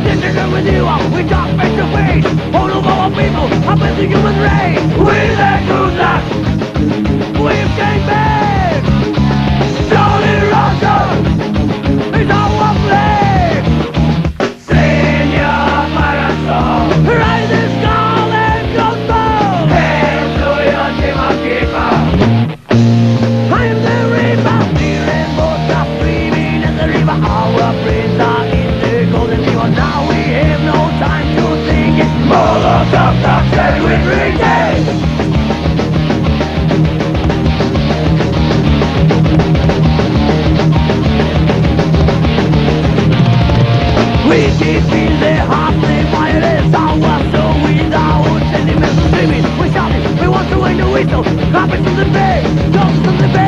sit together with you, we talk face to face. All of our people, up in the human race. We the Guzak, we've came back. Johnny Roger is our flag. Senior Parasol, rise the skull and crossbow. Hail to your team of people. I am the river, clear and both are streaming in the river. Our brains are in the golden river. Now we have no time to think it. Molotov cocktail with reggae. We keep in the heart, the fire is our soul. Without any mental dreaming, we shout it, we want to win the whistle. Clap it to the bay, jump to the bay.